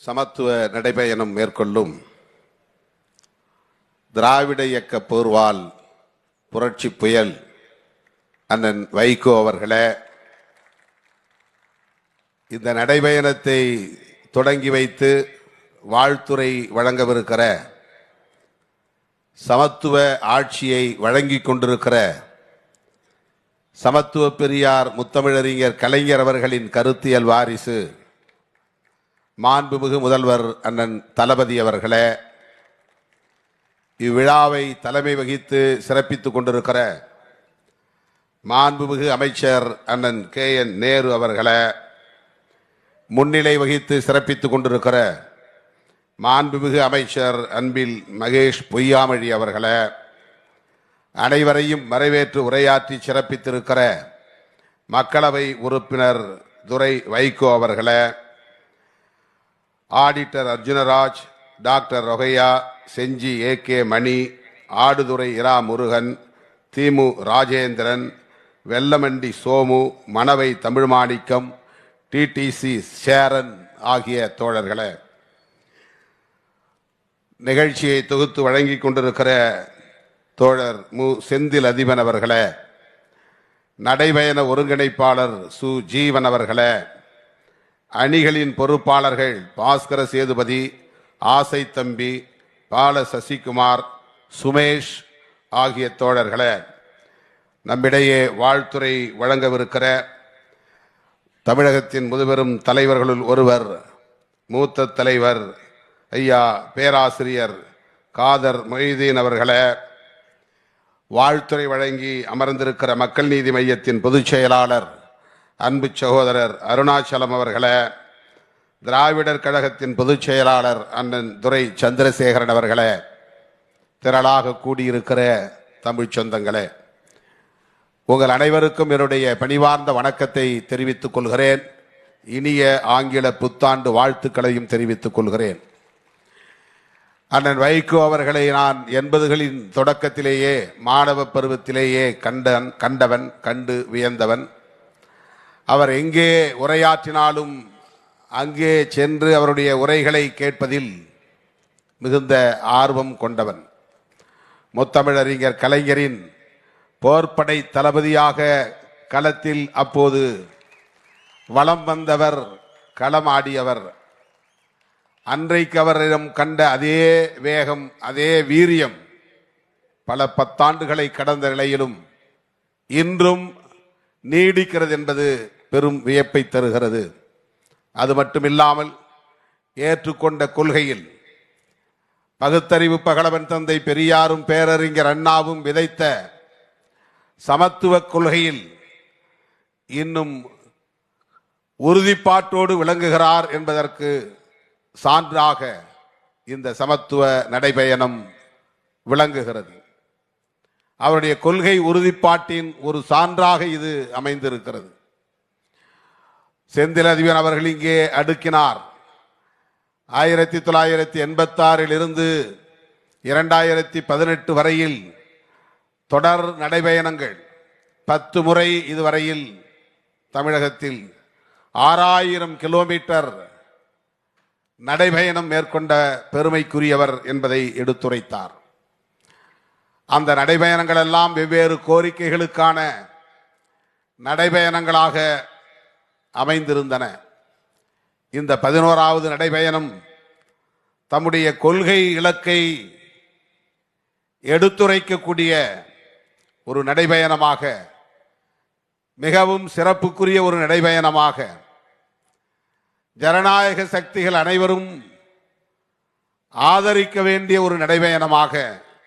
சமத்துவ நடைபயணம் மேற்கொள்ளும் திராவிட இயக்க போர்வால் புரட்சி புயல் அண்ணன் வைகோ அவர்களே, இந்த நடைபயணத்தை தொடங்கி வைத்து வாழ்த்துரை வழங்கவிருக்கிற, சமத்துவ ஆட்சியை வழங்கிக் கொண்டிருக்கிற சமத்துவ பெரியார் முத்தமிழறிஞர் கலைஞர் அவர்களின் கருத்தியல் வாரிசு மாண்புமிகு முதல்வர் அண்ணன் தளபதி அவர்களே, இவ்விழாவை தலைமை வகித்து சிறப்பித்துக் கொண்டிருக்கிற மாண்புமிகு அமைச்சர் அண்ணன் KN நேரு அவர்களே, முன்னிலை வகித்து சிறப்பித்துக் கொண்டிருக்கிற மாண்புமிகு அமைச்சர் அன்பில் மகேஷ் பொய்யாமொழி அவர்களே, அனைவரையும் வரவேற்று உரையாற்றி சிறப்பித்திருக்கிற மக்களவை உறுப்பினர் துரை வைகோ அவர்களே, ஆடிட்டர் அர்ஜுனராஜ், டாக்டர் ரொகையா, செஞ்சி AK மணி, ஆடுதுறை இரா முருகன், திமு ராஜேந்திரன், வெல்லமண்டி சோமு, மணவை தமிழ்மாணிக்கம், TTC சேரன் ஆகிய தோழர்களே, நிகழ்ச்சியை தொகுத்து வழங்கிக் கொண்டிருக்கிற தோழர் மு செந்தில் அதிபன் அவர்களே, நடைபயண ஒருங்கிணைப்பாளர் சு ஜீவன் அவர்களே, அணிகளின் பொறுப்பாளர்கள் பாஸ்கர சேதுபதி, ஆசை தம்பி, பால சசிகுமார், சுமேஷ் ஆகிய தோழர்களே, நம்மிடையே வாழ்த்துரை வழங்கவிருக்கிற தமிழகத்தின் முதுபெரும் தலைவர்களுள் ஒருவர், மூத்த தலைவர் ஐயா பேராசிரியர் காதர் மொய்தீன் அவர்களே, வாழ்த்துரை வழங்கி அமர்ந்திருக்கிற மக்கள் நீதி மையத்தின் பொதுச் செயலாளர் அன்பு சகோதரர் அருணாச்சலம் அவர்களே, திராவிடர் கழகத்தின் பொதுச் செயலாளர் அண்ணன் துரை சந்திரசேகரன் அவர்களே, திரளாக கூடியிருக்கிற தமிழ் சொந்தங்களே, உங்கள் அனைவருக்கும் என்னுடைய பணிவார்ந்த வணக்கத்தை தெரிவித்துக் கொள்கிறேன். இனிய ஆங்கில புத்தாண்டு வாழ்த்துக்களையும் தெரிவித்துக் கொள்கிறேன். அண்ணன் வைகோ அவர்களை நான் 80களின் தொடக்கத்திலேயே மாணவ பருவத்திலேயே கண்டு வியந்தவன். அவர் எங்கே உரையாற்றினாலும் அங்கே சென்று அவருடைய உரைகளை கேட்பதில் மிகுந்த ஆர்வம் கொண்டவன். முத்தமிழறிஞர் கலைஞரின் போர்ப்படை தளபதியாக களத்தில் அப்போது வலம் வந்தவர், களமாடியவர். அன்றைக்கு அவரிடம் கண்ட அதே வேகம், அதே வீரியம் பல பத்தாண்டுகளை கடந்த நிலையிலும் இன்றும் நீடிக்கிறது என்பது பெரும் வியப்பை தருகிறது. அது மட்டுமில்லாமல் ஏற்றுக்கொண்ட கொள்கையில் பகுத்தறிவு பகலவன் தந்தை பெரியாரும் பேரறிஞர் அண்ணாவும் விதைத்த சமத்துவ கொள்கையில் இன்னும் உறுதிப்பாட்டோடு விளங்குகிறார் என்பதற்கு சான்றாக இந்த சமத்துவ நடைபயணம் விளங்குகிறது. அவருடைய கொள்கை உறுதிப்பாட்டின் ஒரு சான்றாக இது அமைந்திருக்கிறது. செந்தில் அதிபன் அவர்கள் இங்கே அடுக்கினார். 1986 இருந்து 2018 வரையில் தொடர் நடைபயணங்கள் 10 முறை இதுவரையில் தமிழகத்தில் 6000 கிலோமீட்டர் நடைபயணம் மேற்கொண்ட பெருமைக்குரியவர் என்பதை எடுத்துரைத்தார். அந்த நடைபயணங்கள் எல்லாம் வெவ்வேறு கோரிக்கைகளுக்கான நடைபயணங்களாக அமைந்திருந்தன. இந்த 11வது நடைபயணம் தம்முடைய கொள்கை இலக்கை எடுத்துரைக்கக்கூடிய ஒரு நடைபயணமாக, மிகவும் சிறப்புக்குரிய ஒரு நடைபயணமாக, ஜனநாயக சக்திகள் அனைவரும் ஆதரிக்க வேண்டிய ஒரு நடைபயணமாக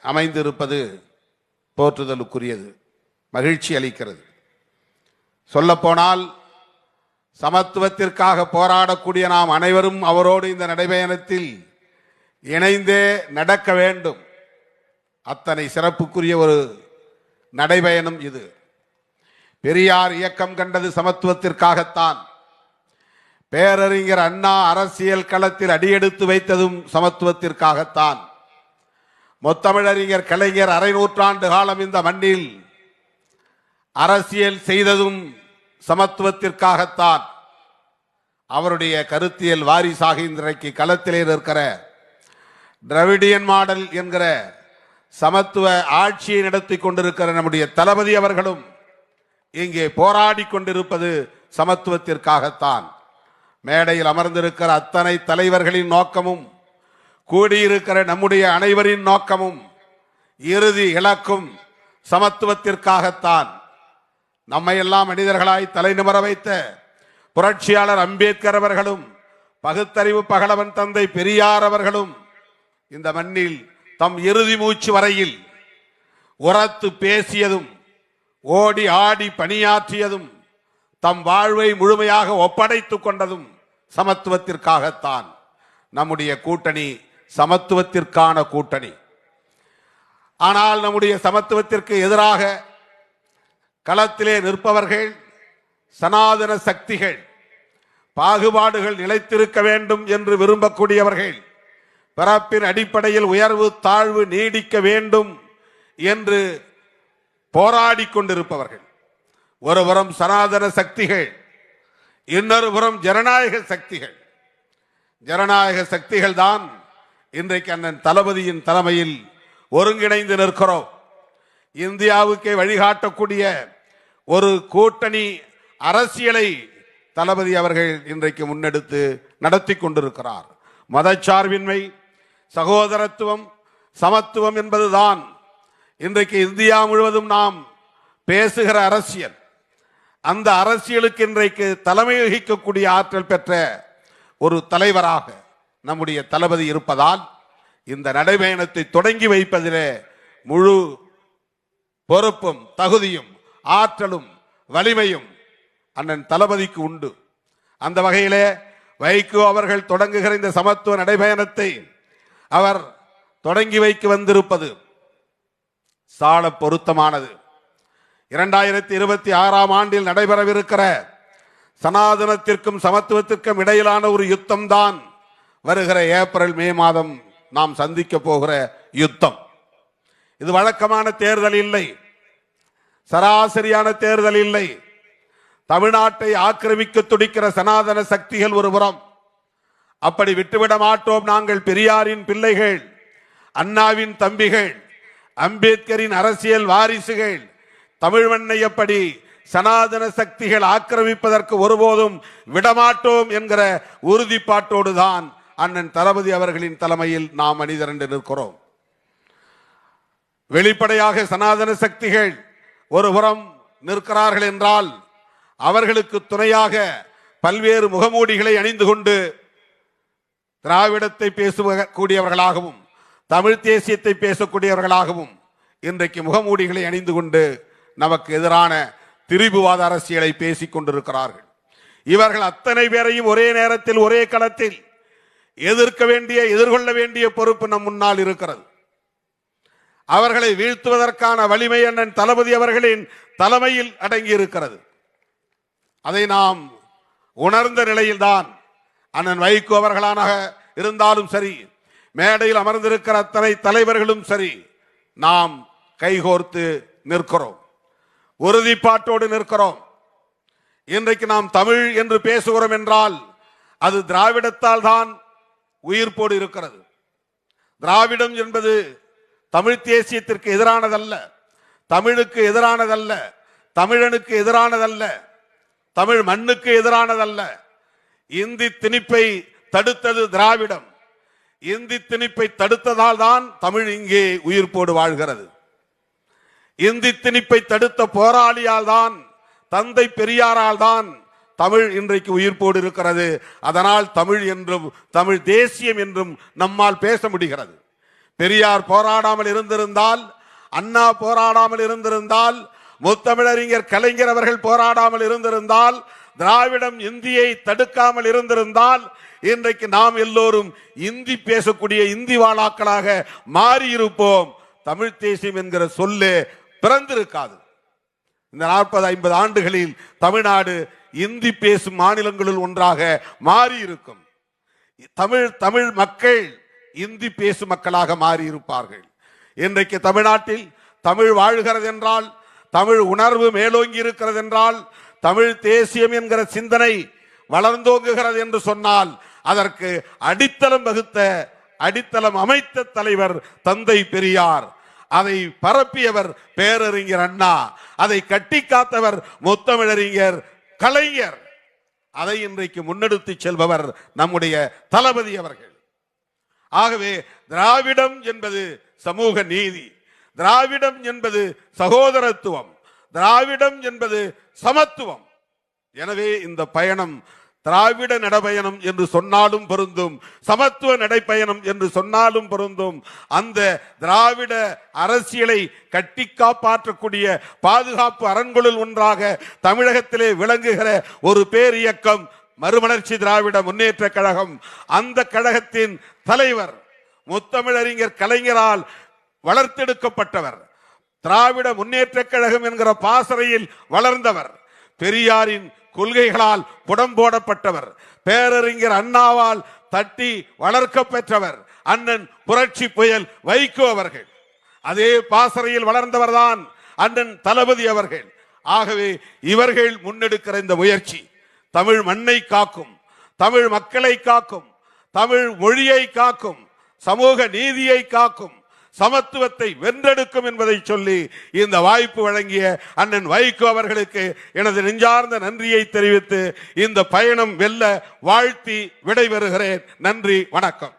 அமைந்திருப்பது போற்றுதலுக்குரியது, மகிழ்ச்சி அளிக்கிறது. சொல்லப்போனால் சமத்துவத்திற்காக போராடக்கூடிய நாம் அனைவரும் அவரோடு இந்த நடைபயணத்தில் இணைந்தே நடக்க வேண்டும். அத்தனை சிறப்புக்குரிய ஒரு நடைபயணம் இது. பெரியார் இயக்கம் கண்டது சமத்துவத்திற்காகத்தான். பேரறிஞர் அண்ணா அரசியல் களத்தில் அடியெடுத்து வைத்ததும் சமத்துவத்திற்காகத்தான். முத்தமிழறிஞர் கலைஞர் 1/2 நூற்றாண்டு காலம் இந்த மண்ணில் அரசியல் செய்ததும் சமத்துவத்திற்காகத்தான். அவருடைய கருத்தியல் வாரிசாக இன்றைக்கு களத்திலே இருக்கிற டிராவிடியன் மாடல் என்கிற சமத்துவ ஆட்சியை நடத்தி கொண்டிருக்கிற நம்முடைய தளபதி அவர்களும் இங்கே போராடி கொண்டிருப்பது சமத்துவத்திற்காகத்தான். மேடையில் அமர்ந்திருக்கிற அத்தனை தலைவர்களின் நோக்கமும் கூடியிருக்கிற நம்முடைய அனைவரின் நோக்கமும் இறுதி இலக்கும் சமத்துவத்திற்காகத்தான். நம்மை எல்லாம் மனிதர்களாய் தலைநிமர வைத்த புரட்சியாளர் அம்பேத்கர் அவர்களும் பகுத்தறிவு பகலவன் தந்தை பெரியார் அவர்களும் இந்த மண்ணில் தம் இறுதி மூச்சு வரையில் உரத்து பேசியதும் ஓடி ஆடி பணியாற்றியதும் தம் வாழ்வை முழுமையாக ஒப்படைத்துக் கொண்டதும் சமத்துவத்திற்காகத்தான். நம்முடைய கூட்டணி சமத்துவத்திற்கான கூட்டணி. ஆனால் நம்முடைய சமத்துவத்திற்கு எதிராக களத்திலே நிற்பவர்கள் சனாதன சக்திகள், பாகுபாடுகள் நிலைத்திருக்க வேண்டும் என்று விரும்பக்கூடியவர்கள், பிறப்பின் அடிப்படையில் உயர்வு தாழ்வு நீடிக்க வேண்டும் என்று போராடி கொண்டிருப்பவர்கள். ஒருபுறம் சனாதன சக்திகள், இன்னொரு புறம் ஜனநாயக சக்திகள். ஜனநாயக சக்திகள் தான் இன்றைக்கு அண்ணன் தளபதியின் தலைமையில் ஒருங்கிணைந்து நிற்கிறோம். இந்தியாவுக்கு வழிகாட்டக்கூடிய ஒரு கூட்டணி அரசியலை தளபதி அவர்கள் இன்றைக்கு முன்னெடுத்து நடத்தி கொண்டிருக்கிறார். மதச்சார்பின்மை, சகோதரத்துவம், சமத்துவம் என்பதுதான் இன்றைக்கு இந்தியா முழுவதும் நாம் பேசுகிற அரசியல். அந்த அரசியலுக்கு இன்றைக்கு தலைமை வகிக்கக்கூடிய ஆற்றல் பெற்ற ஒரு தலைவராக நம்முடைய தளபதி இருப்பதால் இந்த நடைபயணத்தை தொடங்கி வைப்பதிலே முழு பொறுப்பும் தகுதியும் ஆற்றலும் வலிமையும் அண்ணன் தளபதிக்கு உண்டு. அந்த வகையிலே வைகோ அவர்கள் தொடங்குகிற இந்த சமத்துவ நடைபயணத்தை அவர் தொடங்கி வைக்க வந்திருப்பது சால பொருத்தமானது. 2026 ஆண்டில் நடைபெறவிருக்கிற சனாதனத்திற்கும் சமத்துவத்திற்கும் இடையிலான ஒரு யுத்தம் தான் வருகிற ஏப்ரல் மே மாதம் நாம் சந்திக்க போகிற யுத்தம். இது வழக்கமான தேர்தல் இல்லை, சராசரியான தேர்தல் இல்லை. தமிழ்நாட்டை ஆக்கிரமிக்க துடிக்கிற சனாதன சக்திகள் ஒருபுறம். அப்படி விட்டுவிட மாட்டோம். நாங்கள் பெரியாரின் பிள்ளைகள், அண்ணாவின் தம்பிகள், அம்பேத்கரின் அரசியல் வாரிசுகள். தமிழ் மண்ணை எப்படி சனாதன சக்திகள் ஆக்கிரமிப்பதற்கு ஒருபோதும் விடமாட்டோம் என்கிற உறுதிப்பாட்டோடு தான் அண்ணன் தளபதி அவர்களின் தலைமையில் நாம் அணிதிரண்டு நிற்கிறோம். வெளிப்படையாக சனாதன சக்திகள் ஒருபுறம் நிற்கிறார்கள் என்றால் அவர்களுக்கு துணையாக பல்வேறு முகமூடிகளை அணிந்து கொண்டு திராவிடத்தை பேசக்கூடியவர்களாகவும் தமிழ் தேசியத்தை பேசக்கூடியவர்களாகவும் இன்றைக்கு முகமூடிகளை அணிந்து கொண்டு நமக்கு எதிரான திரிபுவாத அரசியலை பேசிக் கொண்டிருக்கிறார்கள். இவர்கள் அத்தனை பேரையும் ஒரே நேரத்தில் ஒரே களத்தில் எதிர்க்க வேண்டிய எதிர்கொள்ள வேண்டிய பொறுப்பு நம் முன்னால் இருக்கிறது. அவர்களை வீழ்த்துவதற்கான வலிமை அண்ணன் தளபதி அவர்களின் தலைமையில் அடங்கி இருக்கிறது. அதை நாம் உணர்ந்த நிலையில்தான் அண்ணன் வைகோ அவர்களாக இருந்தாலும் சரி, மேடையில் அமர்ந்திருக்கிற அத்தனை தலைவர்களும் சரி, நாம் கைகோர்த்து நிற்கிறோம், உறுதிப்பாட்டோடு நிற்கிறோம். இன்றைக்கு நாம் தமிழ் என்று பேசுகிறோம் என்றால் அது திராவிடத்தால் தான் உயிர்ப்போடு இருக்கிறது. திராவிடம் என்பது தமிழ் தேசியத்திற்கு எதிரானதல்ல, தமிழுக்கு எதிரானதல்ல, தமிழனுக்கு எதிரானதல்ல, தமிழ் மண்ணுக்கு எதிரானதல்ல. இந்தி திணிப்பை தடுத்தது திராவிடம். இந்தி திணிப்பை தடுத்ததால் தான் தமிழ் இங்கே உயிர்ப்போடு வாழ்கிறது. இந்தி திணிப்பை தடுத்த போராளியால் தான், தந்தை பெரியாரால் தான் தமிழ் இன்றைக்கு உயிர்ப்போடு இருக்கிறது. அதனால் தமிழ் என்றும் தமிழ் தேசியம் என்றும் நம்மால் பேச முடிகிறது. பெரியார் போராடாமல் இருந்திருந்தால், அண்ணா போராடாமல் இருந்திருந்தால், முத்தமிழறிஞர் கலைஞர் அவர்கள் போராடாமல் இருந்திருந்தால், திராவிடம் இந்தியை தடுக்காமல் இருந்திருந்தால் இன்றைக்கு நாம் எல்லோரும் இந்தி பேசக்கூடிய இந்தி வாழாக்களாக மாறியிருப்போம். தமிழ் தேசியம் என்கிற சொல்லே பிறந்திருக்காது. இந்த 40-50 ஆண்டுகளில் தமிழ்நாடு இந்தி பேசும் மாநிலங்களில் ஒன்றாக மாறி இருக்கும். தமிழ் மக்கள் இந்தி பேசும் மக்களாக மாறி இருப்பார்கள். இன்றைக்கு தமிழ்நாட்டில் தமிழ் வாழ்கிறது என்றால், தமிழ் உணர்வு மேலோங்கி இருக்கிறது என்றால், தமிழ் தேசியம் என்கிற சிந்தனை வளர்ந்தோங்குகிறது என்று சொன்னால் அதற்கு அடித்தளம் அமைத்த தலைவர் தந்தை பெரியார். அதை பரப்பியவர் பேரறிஞர் அண்ணா. அதை கட்டி காத்தவர் முத்தமிழறிஞர் கலைஞர். அதை இன்றைக்கு முன்னெடுத்து செல்பவர் நம்முடைய தளபதி அவர்கள். ஆகவே திராவிடம் என்பது சமூக நீதி, திராவிடம் என்பது சகோதரத்துவம், திராவிடம் என்பது சமத்துவம். எனவே இந்த பயணம் திராவிட நடைபயணம் என்று சொன்னாலும் பொருந்தும், சமத்துவ நடைப்பயணம் என்று சொன்னாலும் பொருந்தும். அந்த திராவிட அரசியலை கட்டி காப்பாற்றக்கூடிய பாதுகாப்பு அரண்களுள் ஒன்றாக தமிழகத்திலே விளங்குகிற ஒரு பேர் இயக்கம் மறுமலர்ச்சி திராவிட முன்னேற்ற கழகம். அந்த கழகத்தின் தலைவர் முத்தமிழறிஞர் கலைஞரால் வளர்த்தெடுக்கப்பட்டவர், திராவிட முன்னேற்ற கழகம் என்கிற பாசறையில் வளர்ந்தவர், பெரியாரின் கொள்கைகளால் புடம் போடப்பட்டவர், பேரறிஞர் அண்ணாவால் தட்டி வளர்க்க பெற்றவர் அண்ணன் புரட்சி புயல் வைகோ அவர்கள். அதே பாசறையில் வளர்ந்தவர்தான் அண்ணன் தளபதி அவர்கள். ஆகவே இவர்கள் முன்னெடுக்கிற இந்த முயற்சி தமிழ் மண்ணை காக்கும், தமிழ் மக்களை காக்கும், தமிழ் மொழியை காக்கும், சமூக நீதியை காக்கும், சமத்துவத்தை வென்றெடுக்கும் என்பதை சொல்லி இந்த வாய்ப்பு வழங்கிய அண்ணன் வைகோ அவர்களுக்கு எனது நெஞ்சார்ந்த நன்றியை தெரிவித்து இந்த பயணம் வெல்ல வாழ்த்தி விடைபெறுகிறேன். நன்றி, வணக்கம்.